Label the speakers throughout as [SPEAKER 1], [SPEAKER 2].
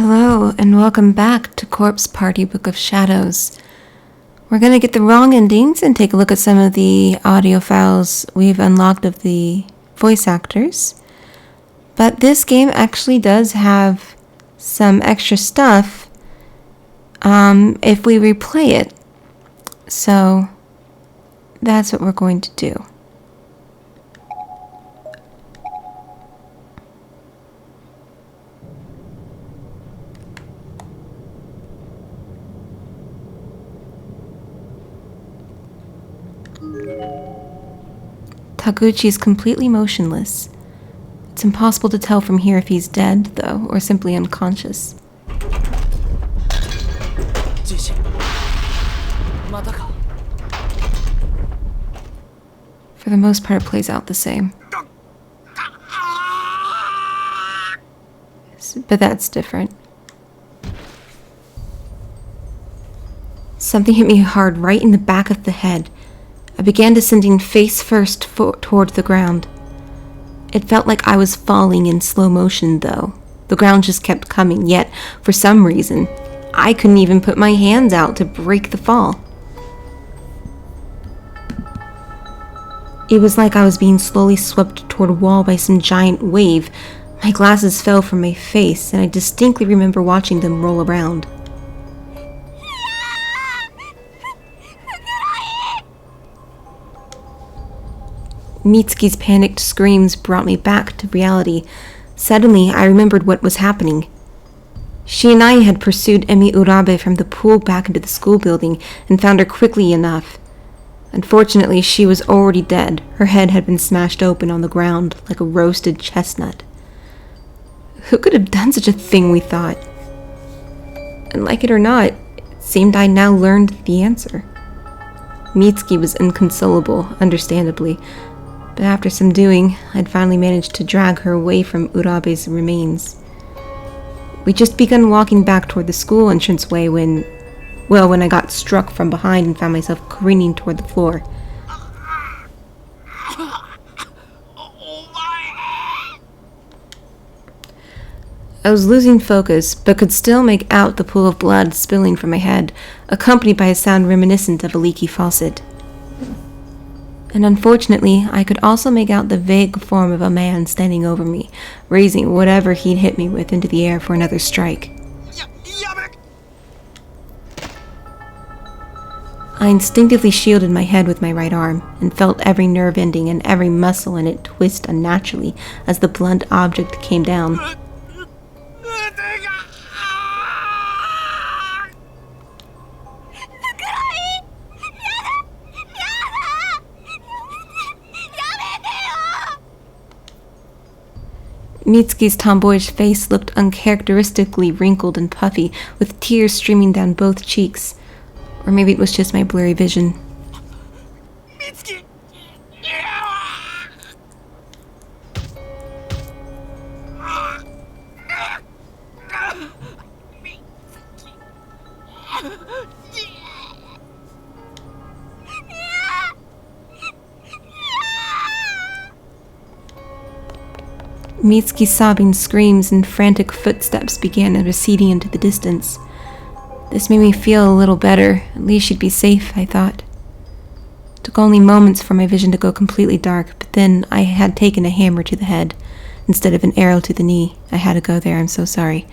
[SPEAKER 1] Hello, and welcome back to Corpse Party Book of Shadows. We're going to get the wrong endings and take a look at some of the audio files we've unlocked of the voice actors. But this game actually does have some extra stuff if we replay it. So that's what we're going to do. Taguchi is completely motionless. It's impossible to tell from here if he's dead, though, or simply unconscious. For the most part, it plays out the same. But that's different. Something hit me hard right in the back of the head. I began descending face first toward the ground. It felt like I was falling in slow motion, though. The ground just kept coming, yet, for some reason, I couldn't even put my hands out to break the fall. It was like I was being slowly swept toward a wall by some giant wave. My glasses fell from my face, and I distinctly remember watching them roll around. Mitsuki's panicked screams brought me back to reality. Suddenly, I remembered what was happening. She and I had pursued Emi Urabe from the pool back into the school building and found her quickly enough. Unfortunately, she was already dead. Her head had been smashed open on the ground like a roasted chestnut. Who could have done such a thing, we thought? And like it or not, it seemed I now learned the answer. Mitsuki was inconsolable, understandably. But after some doing, I'd finally managed to drag her away from Urabe's remains. We'd just begun walking back toward the school entranceway when I got struck from behind and found myself careening toward the floor. I was losing focus, but could still make out the pool of blood spilling from my head, accompanied by a sound reminiscent of a leaky faucet. And unfortunately, I could also make out the vague form of a man standing over me, raising whatever he'd hit me with into the air for another strike. I instinctively shielded my head with my right arm, and felt every nerve ending and every muscle in it twist unnaturally as the blunt object came down. Mitsuki's tomboyish face looked uncharacteristically wrinkled and puffy, with tears streaming down both cheeks. Or maybe it was just my blurry vision. Mitsuki! Mitsuki's sobbing screams and frantic footsteps began receding into the distance. This made me feel a little better. At least she'd be safe, I thought. It took only moments for my vision to go completely dark, but then I had taken a hammer to the head instead of an arrow to the knee. I had to go there, I'm so sorry.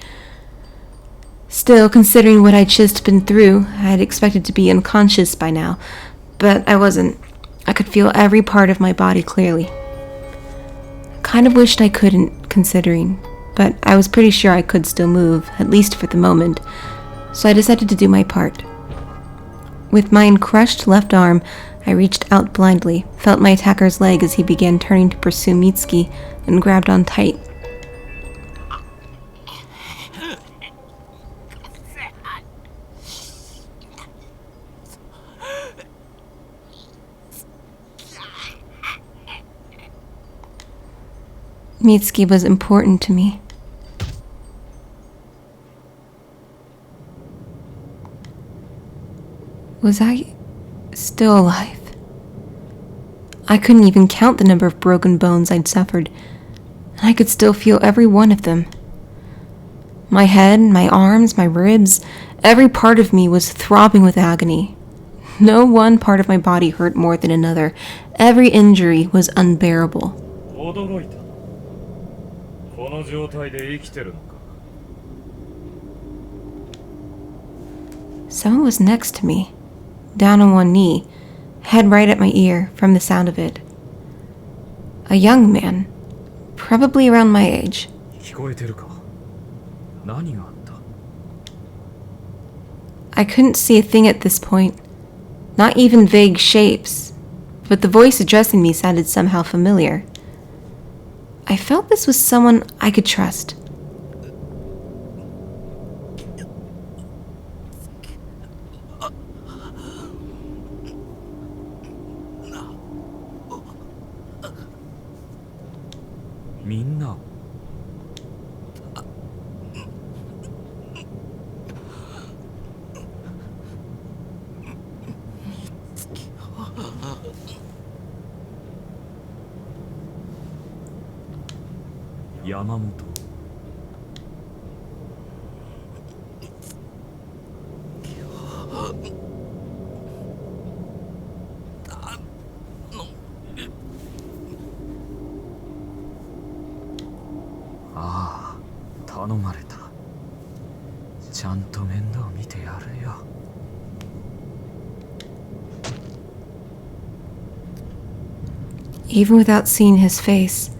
[SPEAKER 1] Still, considering what I'd just been through, I had expected to be unconscious by now, but I wasn't. I could feel every part of my body clearly. Kind of wished I couldn't, considering, but I was pretty sure I could still move, at least for the moment, so I decided to do my part. With my crushed left arm, I reached out blindly, felt my attacker's leg as he began turning to pursue Mitsuki, and grabbed on tight. Mitsuki was important to me. Was I still alive? I couldn't even count the number of broken bones I'd suffered, and I could still feel every one of them. My head, my arms, my ribs, every part of me was throbbing with agony. No one part of my body hurt more than another. Every injury was unbearable.
[SPEAKER 2] 驚いた。この状態で生きてるのか。
[SPEAKER 1] Someone was next to me, down on one knee, head right at my ear from the sound of it. A young man, probably around my age.
[SPEAKER 2] 聞こえてるか。何があった？
[SPEAKER 1] I couldn't see a thing at this point, not even vague shapes, but the voice addressing me sounded somehow familiar. I felt this was someone I could trust.
[SPEAKER 2] Minna. Yamamoto. Ah, 頼まれた。ちゃんと面倒見てやるよ。
[SPEAKER 1] Even without seeing his face,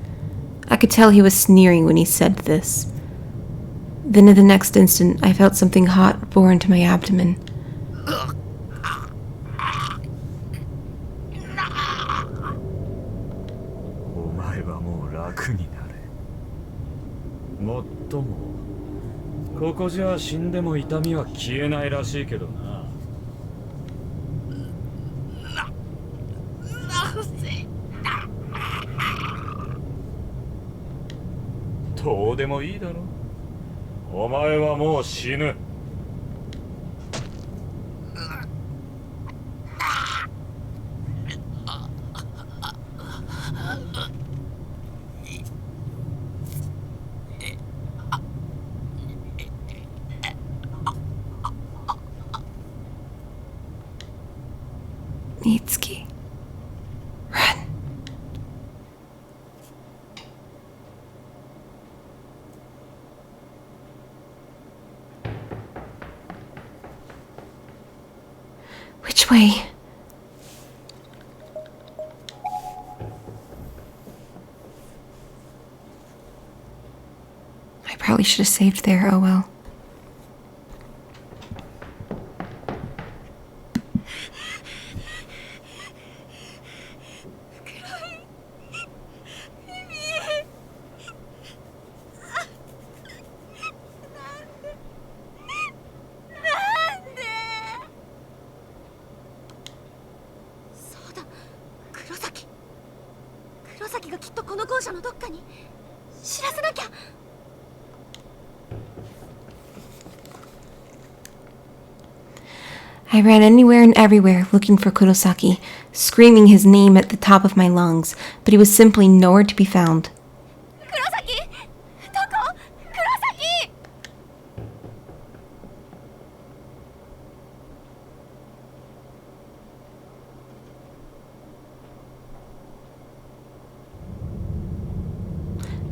[SPEAKER 1] I could tell he was sneering when he said this. Then in the next instant, I felt something hot bore into my abdomen.
[SPEAKER 2] お前はもう楽になれ。もっとも、ここじゃ死んでも痛みは消えないらしいけどな。どうでもいいだろ。お前はもう死ぬ。
[SPEAKER 1] Mitsuki, run. Which way? I probably should have saved there, oh well. I ran anywhere and everywhere looking for Kurosaki, screaming his name at the top of my lungs, but he was simply nowhere to be found.
[SPEAKER 3] Kurosaki! Doko? Kurosaki!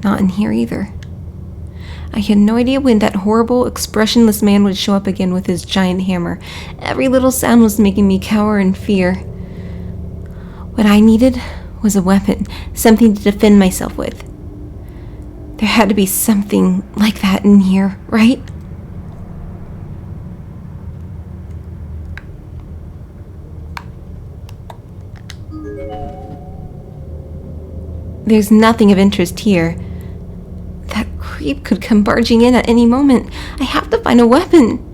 [SPEAKER 1] Not in here either. I had no idea when that horrible, expressionless man would show up again with his giant hammer. Every little sound was making me cower in fear. What I needed was a weapon, something to defend myself with. There had to be something like that in here, right? There's nothing of interest here. That creep could come barging in at any moment. I have to find a weapon.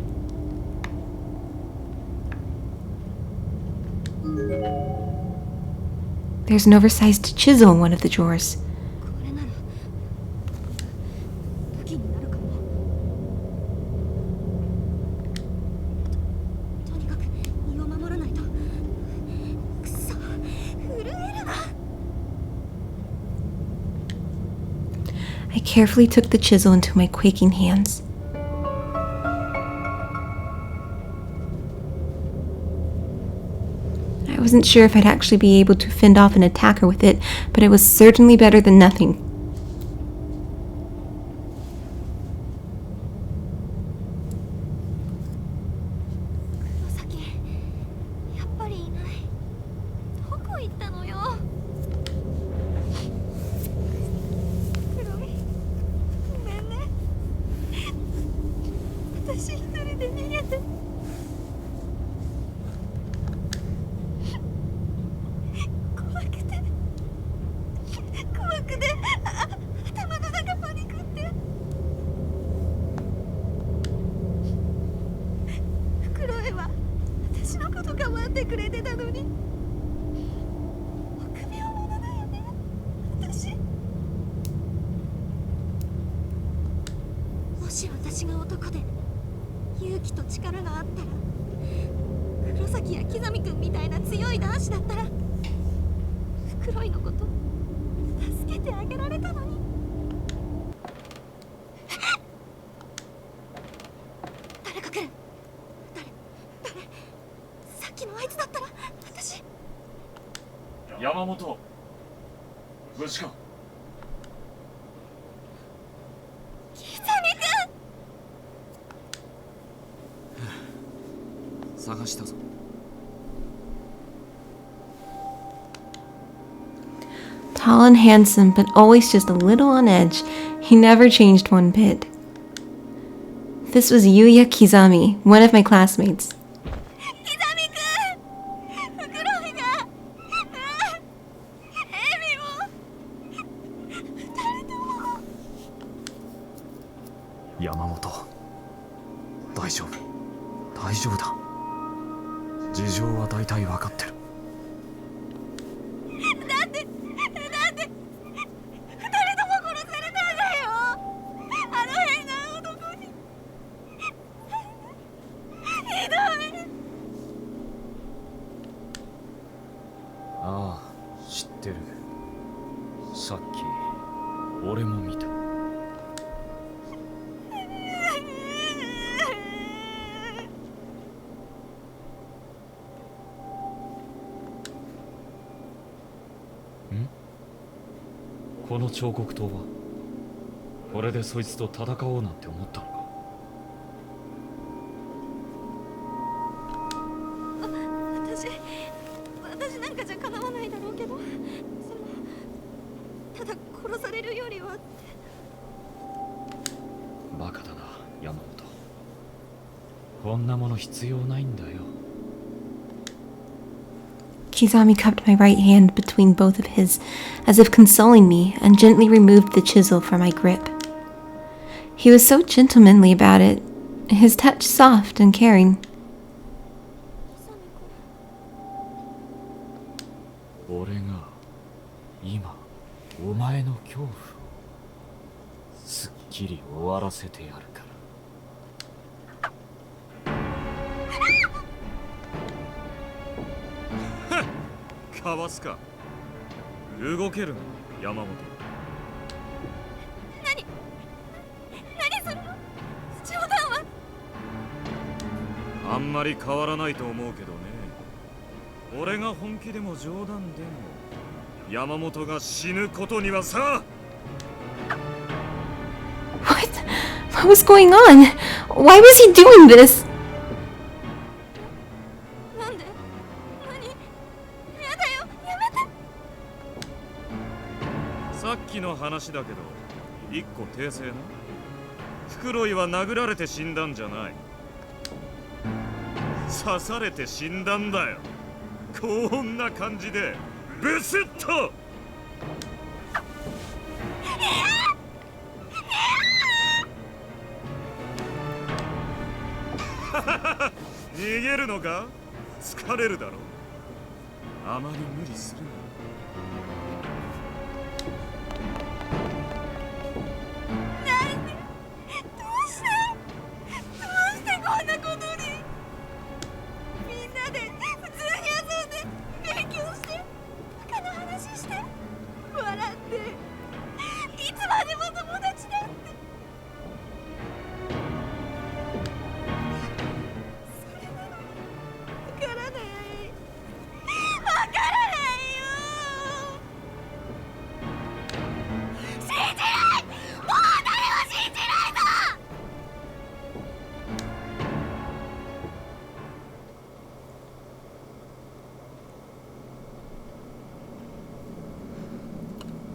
[SPEAKER 1] There's an oversized chisel in one of the drawers. I carefully took the chisel into my quaking hands. wasn't sure if I'd actually be able to fend off an attacker with it, but it was certainly better than nothing.
[SPEAKER 2] Yamamoto, 無事か。探したぞ。
[SPEAKER 1] Tall and handsome, but always just a little on edge, he never changed one bit. This was Yuya Kizami, one of my classmates.
[SPEAKER 2] Yamamoto, 大丈夫、大丈夫だ。事情は大体分かってる。
[SPEAKER 3] だって二人とも殺されたんだよ。あの変な男に。ひどい。
[SPEAKER 2] ああ、知ってる。さっき俺も見た。この彫刻刀はこれでそいつと戦おうなんて思ったのか。
[SPEAKER 3] 私なんかじゃかなわないだろうけど、でもただ殺されるよりはって。
[SPEAKER 2] バカだな、山本。こんなもの必要ないんだよ。
[SPEAKER 1] Kizami cupped my right hand between both of his, as if consoling me, and gently removed the chisel from my grip. He was so gentlemanly about it, his touch soft and caring.
[SPEAKER 2] 俺が今お前の恐怖をすっきり終わらせてやるから。かわすか。動けるな、山本。
[SPEAKER 3] 何その冗談は。
[SPEAKER 2] あんまり変わらないと思うけどね。俺が本気でも冗談でも山本が死ぬことにはさ。
[SPEAKER 1] What was going on? Why was he doing this?
[SPEAKER 3] なんで？何？やだよ、やめて。
[SPEAKER 2] さっきの話だけど、一個訂正な。フクロイは殴られて死んだんじゃない。刺されて死んだんだよ。こんな感じでブスッと。逃げるのか？疲れるだろ。あまり無理するな。
[SPEAKER 3] こんなことに。みんなで普通に遊んで勉強してバカな話して笑っていつまでも友達だって。それなのにわからない。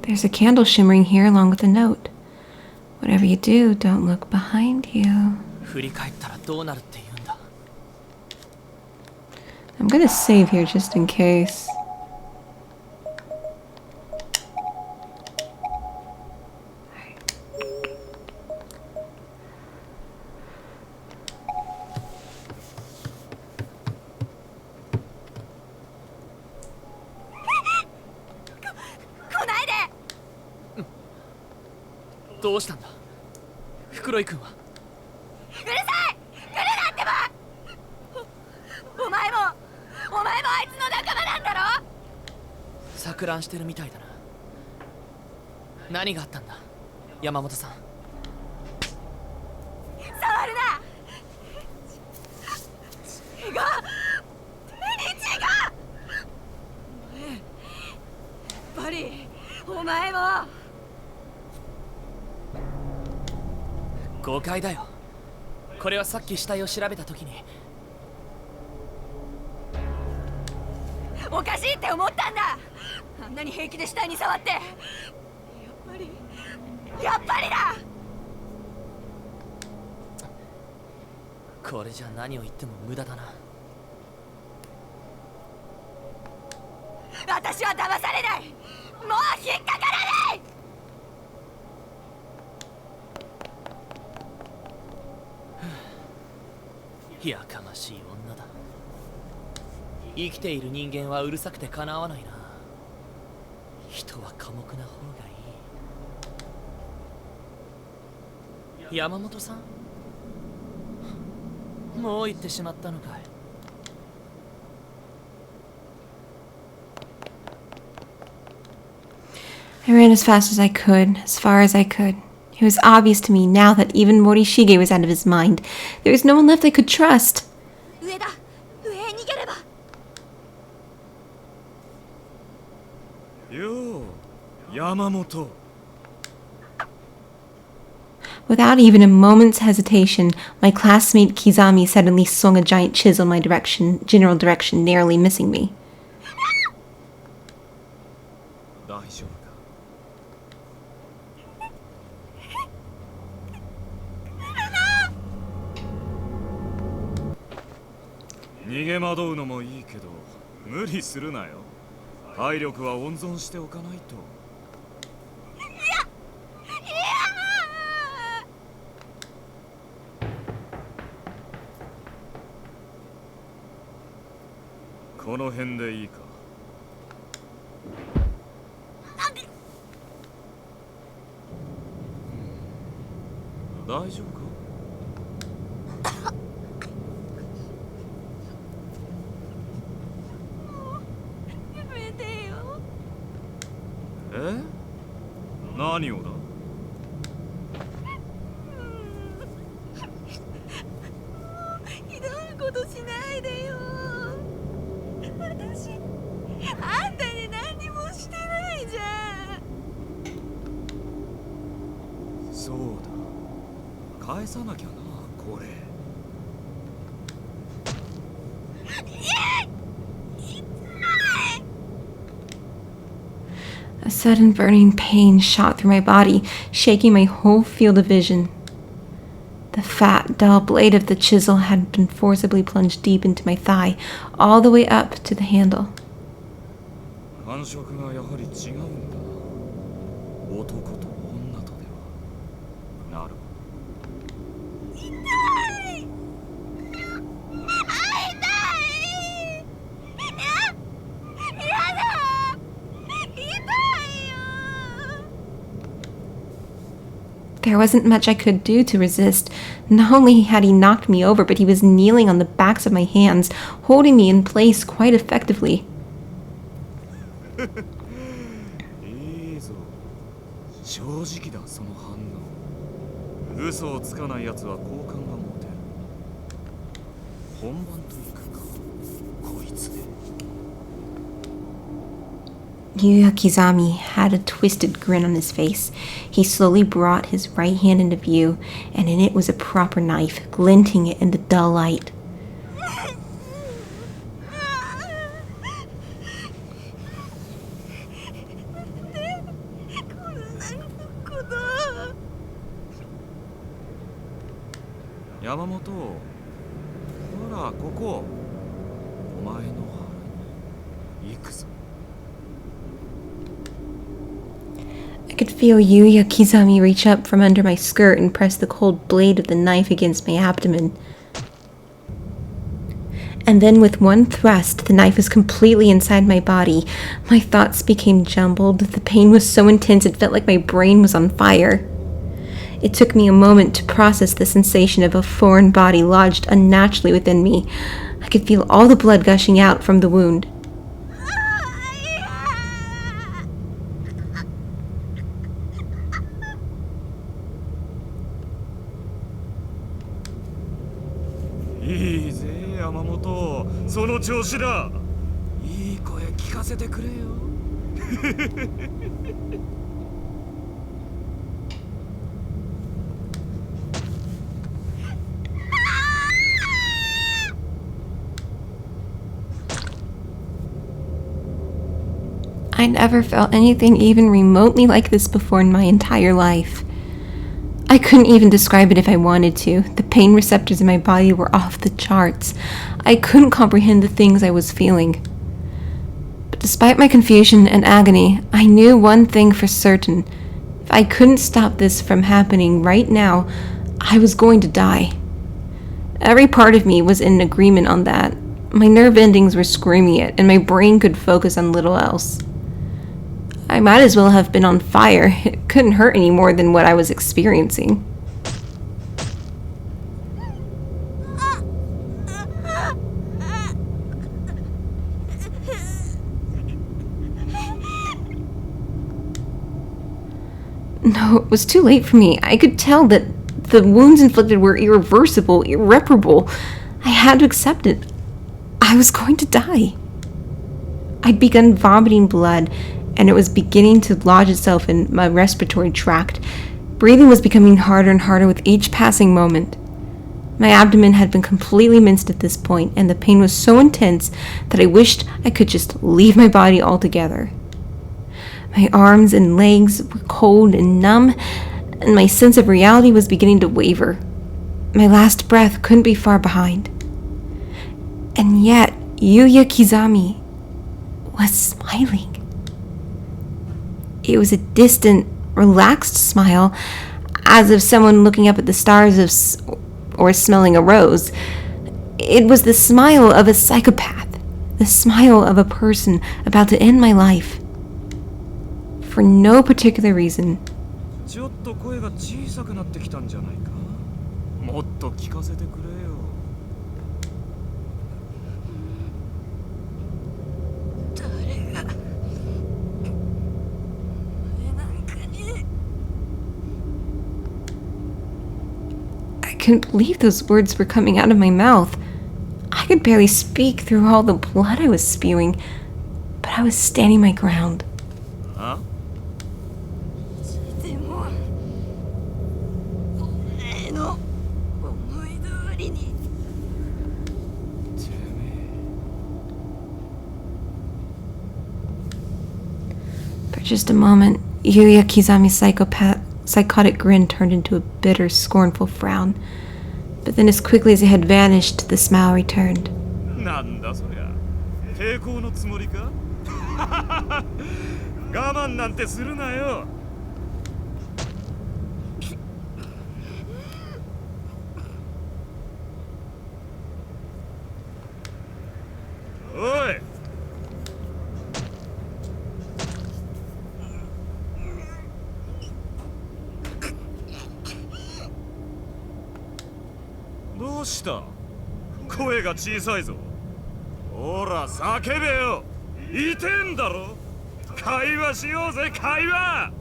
[SPEAKER 1] There's a candle shimmering here along with a note. Whatever you do, don't look behind you.
[SPEAKER 4] 振り返ったらどうなるって言うんだ。
[SPEAKER 1] I'm gonna save here just in case.
[SPEAKER 3] Konaide!
[SPEAKER 4] どうしたんだ袋井君は。
[SPEAKER 3] うるさい！来るなってば！お前もあいつの仲間なんだろ？
[SPEAKER 4] 錯乱してるみたいだな。何があったんだ山本さん。
[SPEAKER 3] 触るな！血が手に血が！やっぱりお前も
[SPEAKER 4] 誤解だよ。これはさっき死体を調べた時に。
[SPEAKER 3] おかしいって思ったんだ。あんなに平気で死体に触ってやっぱりだ。
[SPEAKER 4] これじゃ何を言っても無駄だな。
[SPEAKER 3] 私は騙されない。もう引っかからない。
[SPEAKER 4] やかましい女だ。生きている人間はうるさくてかなわないな。人は寡黙な方がいい。山本さん、もう行ってしまったのかい。
[SPEAKER 1] I ran as fast as I could, as far as I could. It was obvious to me now that even Morishige was out of his mind. There was no one left I could trust.
[SPEAKER 3] 上だ。上へ逃げれば。
[SPEAKER 2] よう山本。
[SPEAKER 1] Without even a moment's hesitation, my classmate Kizami suddenly swung a giant chisel in my general direction, narrowly missing me.
[SPEAKER 2] 大丈夫か。逃げ惑うのもいいけど無理するなよ。体力は温存しておかないと。この辺でいいか。大丈夫か。
[SPEAKER 3] やめてよ。
[SPEAKER 2] え？何をだ？
[SPEAKER 3] ひどいことしないでよ。私あんたに何にもしてないじゃん。
[SPEAKER 2] そうだ。返さなきゃな、これ。
[SPEAKER 1] A sudden burning pain shot through my body, shaking my whole field of vision. The fat, dull blade of the chisel had been forcibly plunged deep into my thigh, all the way up to the handle.
[SPEAKER 2] 感触がやはり違うんだ。男と女とでは。なるほど。
[SPEAKER 3] 痛い。やだ。痛いよ。
[SPEAKER 1] There wasn't much I could do to resist. Not only had he knocked me over, but he was kneeling on the backs of my hands, holding me in place quite effectively.
[SPEAKER 2] いいぞ。正直だ、その反応。嘘をつかない奴は好感が持てる。本番といくか、こいつで。
[SPEAKER 1] Yuya Kizami had a twisted grin on his face. He slowly brought his right hand into view, and in it was a proper knife, glinting in the dull light.
[SPEAKER 2] 山本、ほらここ、お前の腹に行くぞ。
[SPEAKER 1] I could feel Yuya Kizami reach up from under my skirt and press the cold blade of the knife against my abdomen. And then with one thrust, the knife was completely inside my body. My thoughts became jumbled. The pain was so intense it felt like my brain was on fire. It took me a moment to process the sensation of a foreign body lodged unnaturally within me. I could feel all the blood gushing out from the wound.
[SPEAKER 2] いいぜ山本、その調子だ。いい声聞かせてくれよ。
[SPEAKER 1] I never felt anything even remotely like this before in my entire life. I couldn't even describe it if I wanted to. The pain receptors in my body were off the charts. I couldn't comprehend the things I was feeling. But despite my confusion and agony, I knew one thing for certain. If I couldn't stop this from happening right now, I was going to die. Every part of me was in agreement on that. My nerve endings were screaming it, and my brain could focus on little else. I might as well have been on fire. It couldn't hurt any more than what I was experiencing. No, it was too late for me. I could tell that the wounds inflicted were irreversible, irreparable. I had to accept it. I was going to die. I'd begun vomiting blood, and it was beginning to lodge itself in my respiratory tract. Breathing was becoming harder and harder with each passing moment. My abdomen had been completely minced at this point, and the pain was so intense that I wished I could just leave my body altogether. My arms and legs were cold and numb, and my sense of reality was beginning to waver. My last breath couldn't be far behind. And yet, Yuya Kizami was smiling. It was a distant, relaxed smile, as of someone looking up at the stars or smelling a rose. It was the smile of a psychopath, the smile of a person about to end my life. For no particular reason.
[SPEAKER 2] ちょっと声が小さくなってきたんじゃないか。もっと聞かせてくれよ。
[SPEAKER 3] 誰がなんかに
[SPEAKER 1] I couldn't believe those words were coming out of my mouth. I could barely speak through all the blood I was spewing, but I was standing my ground.
[SPEAKER 2] あ？
[SPEAKER 3] でも俺の思い通りに
[SPEAKER 2] てめえ。
[SPEAKER 1] For just a moment, Yuya Kizami's psychotic grin turned into a bitter, scornful frown. But then as quickly as it had vanished, the smile returned.
[SPEAKER 2] なんだそりゃ。抵抗のつもりか？我慢なんてするなよ。おい。どうした？声が小さいぞ。ほら叫べよ。いてんだろ。会話しようぜ会話。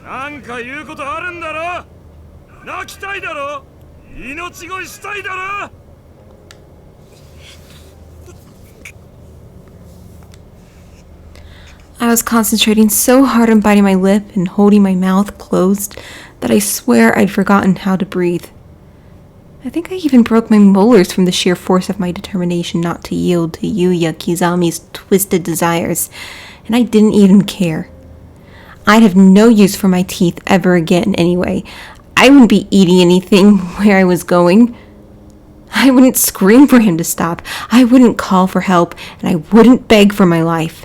[SPEAKER 2] なんか言うことあるんだろ。泣きたいだろ。命乞いしたいだろ。
[SPEAKER 1] I was concentrating so hard on biting my lip and holding my mouth closed that I swear I'd forgotten how to breathe. I think I even broke my molars from the sheer force of my determination not to yield to Yuya Kizami's twisted desires, and I didn't even care. I'd have no use for my teeth ever again anyway. I wouldn't be eating anything where I was going. I wouldn't scream for him to stop. I wouldn't call for help, and I wouldn't beg for my life.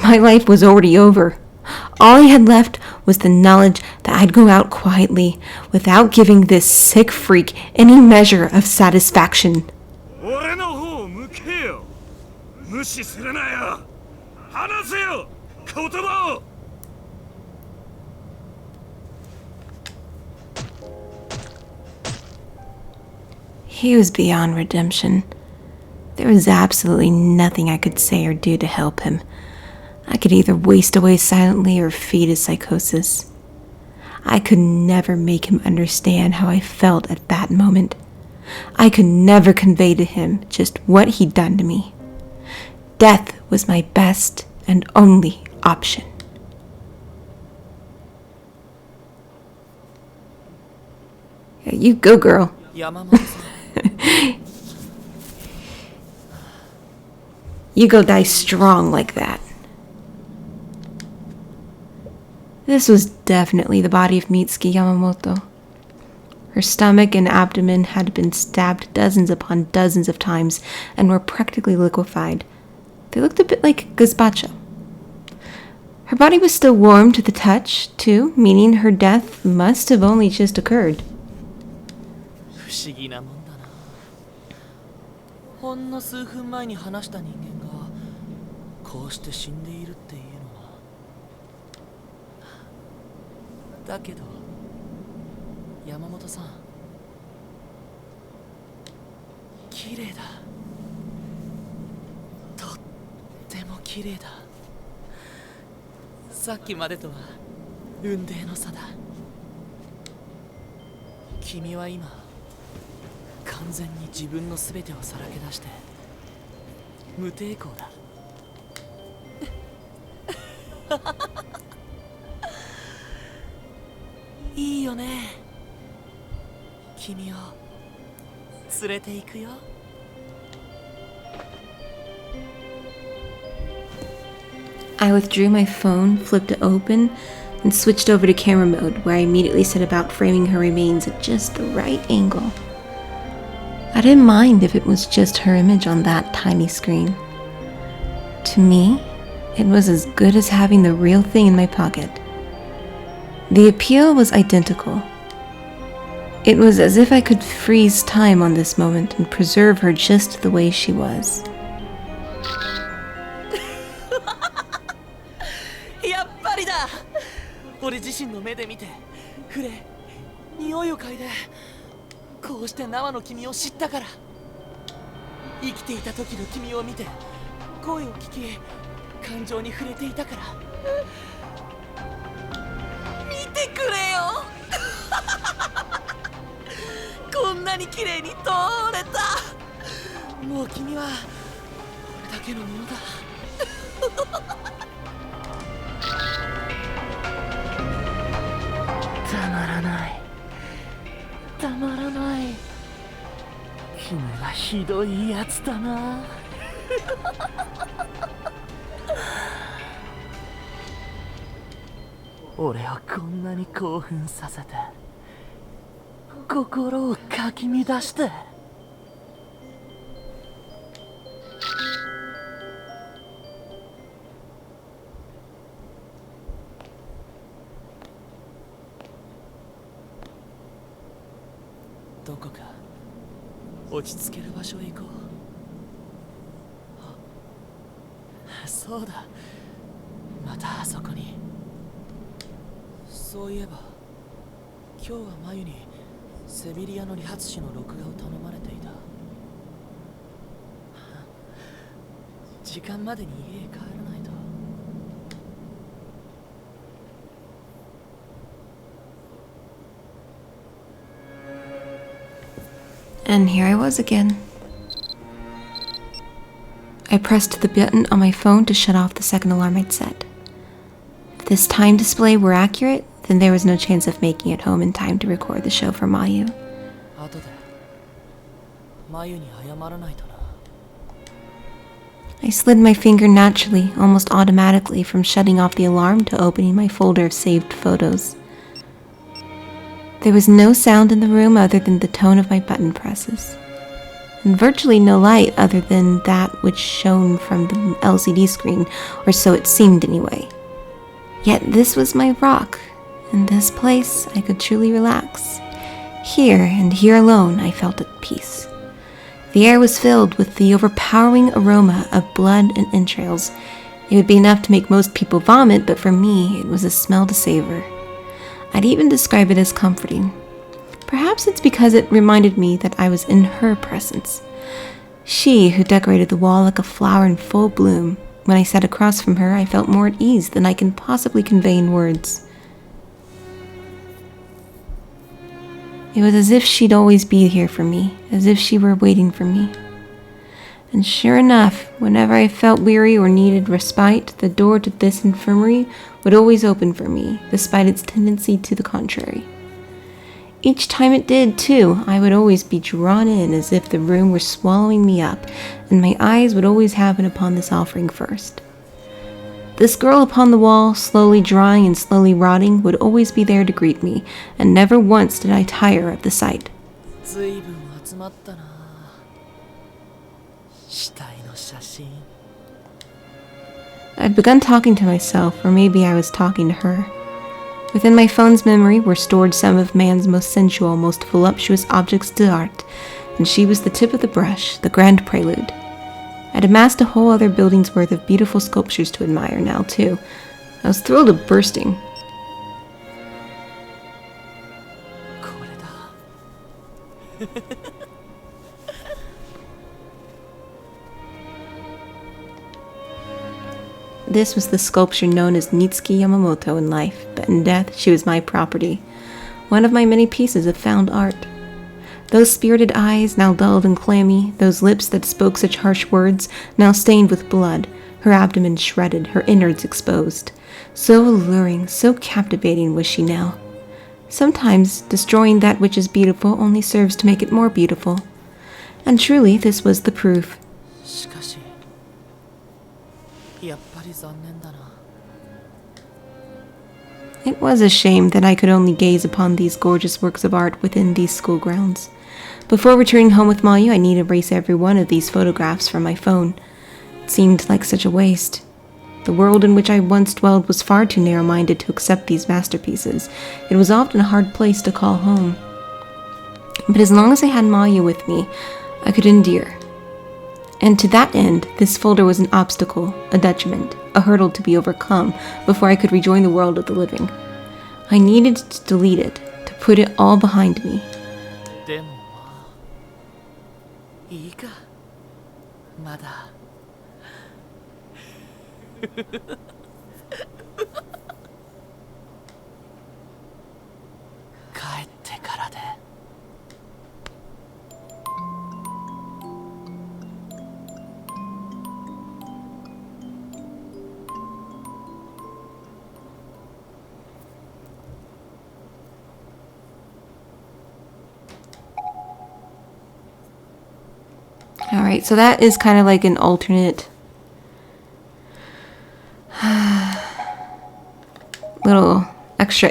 [SPEAKER 1] My life was already over. All I had left was the knowledge that I'd go out quietly without giving this sick freak any measure of satisfaction.
[SPEAKER 2] 俺の方を向けよ。無視するなよ。話せよ。言葉を。
[SPEAKER 1] He was beyond redemption. There was absolutely nothing I could say or do to help him. I could either waste away silently or feed his psychosis. I could never make him understand how I felt at that moment. I could never convey to him just what he'd done to me. Death was my best and only option. Yeah, you go, girl. You go die strong like that. This was definitely the body of Mitsuki Yamamoto. Her stomach and abdomen had been stabbed dozens upon dozens of times and were practically liquefied. They looked a bit like gazpacho. Her body was still warm to the touch, too, meaning her death must have only just occurred.
[SPEAKER 4] 不思議なもんだな。ほんの数分前に話した人間がこうして死んでいるっていうのは。だけど山本さん、綺麗だ。とっても綺麗だ。さっきまでとは雲泥の差だ。君は今完全に自分の全てをさらけ出して無抵抗だ。いいよね。君を連れて行くよ。
[SPEAKER 1] I withdrew my phone, flipped it open, and switched over to camera mode, where I immediately set about framing her remains at just the right angle. I didn't mind if it was just her image on that tiny screen. To me, it was as good as having the real thing in my pocket. The appeal was identical. It was as if I could freeze time on this moment and preserve her just the way she was.
[SPEAKER 4] やっぱりだ。俺自身の目で見て、触れ、匂いを嗅いで、こうして生の君を知ったから。生きていた時の君を見て、声を聞き、感情に触れていたから。見てくれよ。こんなに綺麗に通れた。もう君は俺だけのものだ。たまらない。たまらない。君はひどいやつだな。俺をこんなに興奮させて、心をかき乱して。どこか落ち着ける場所へ行こう。あ、そうだ。またあそこに。そういえば今日はマユにセビリアの理髪師の録画を頼まれていた。時間までに家へ帰らないと。
[SPEAKER 1] And here I was again. I pressed the button on my phone to shut off the second alarm I'd set. If this time display were accurate, then there was no chance of making it home in time to record the show for Mayu.
[SPEAKER 4] 後でマユに謝らないとな。
[SPEAKER 1] I slid my finger naturally, almost automatically, from shutting off the alarm to opening my folder of saved photos. There was no sound in the room other than the tone of my button presses, and virtually no light other than that which shone from the LCD screen, or so it seemed anyway. Yet this was my rock. In this place, I could truly relax. Here, and here alone, I felt at peace. The air was filled with the overpowering aroma of blood and entrails. It would be enough to make most people vomit, but for me, it was a smell to savor. I'd even describe it as comforting. Perhaps it's because it reminded me that I was in her presence. She who decorated the wall like a flower in full bloom. When I sat across from her, I felt more at ease than I can possibly convey in words. It was as if she'd always be here for me, as if she were waiting for me. And sure enough, whenever I felt weary or needed respite, the door to this infirmary would always open for me, despite its tendency to the contrary. Each time it did, too, I would always be drawn in as if the room were swallowing me up, and my eyes would always happen upon this offering first. This girl upon the wall, slowly drying and slowly rotting, would always be there to greet me, and never once did I tire of the sight.
[SPEAKER 4] ずいぶん集まったな。死体の写真。
[SPEAKER 1] I'd begun talking to myself, or maybe I was talking to her. Within my phone's memory were stored some of man's most sensual, most voluptuous objects d'art, and she was the tip of the brush, the grand prelude. I'd amassed a whole other building's worth of beautiful sculptures to admire now, too. I was thrilled to bursting.
[SPEAKER 4] これだ。
[SPEAKER 1] This was the sculpture known as Mitsuki Yamamoto in life, but in death she was my property. One of my many pieces of found art. Those spirited eyes, now dulled and clammy, those lips that spoke such harsh words, now stained with blood, her abdomen shredded, her innards exposed. So alluring, so captivating was she now. Sometimes destroying that which is beautiful only serves to make it more beautiful. And truly this was the proof.
[SPEAKER 4] しかし、やっぱり残念だな。
[SPEAKER 1] It was a shame that I could only gaze upon these gorgeous works of art within these school grounds. Before returning home with Mayu, I need to erase every one of these photographs from my phone. It seemed like such a waste. The world in which I once dwelled was far too narrow-minded to accept these masterpieces. It was often a hard place to call home. But as long as I had Mayu with me, I could endure. And to that end, this folder was an obstacle, a detriment, a hurdle to be overcome before I could rejoin the world of the living. I needed to delete it, to put it all behind me.
[SPEAKER 4] でもまあ、いいか。まだ。帰ってからで。
[SPEAKER 1] Alright, so that is kind of like an alternate little extra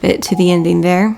[SPEAKER 1] bit to the ending there.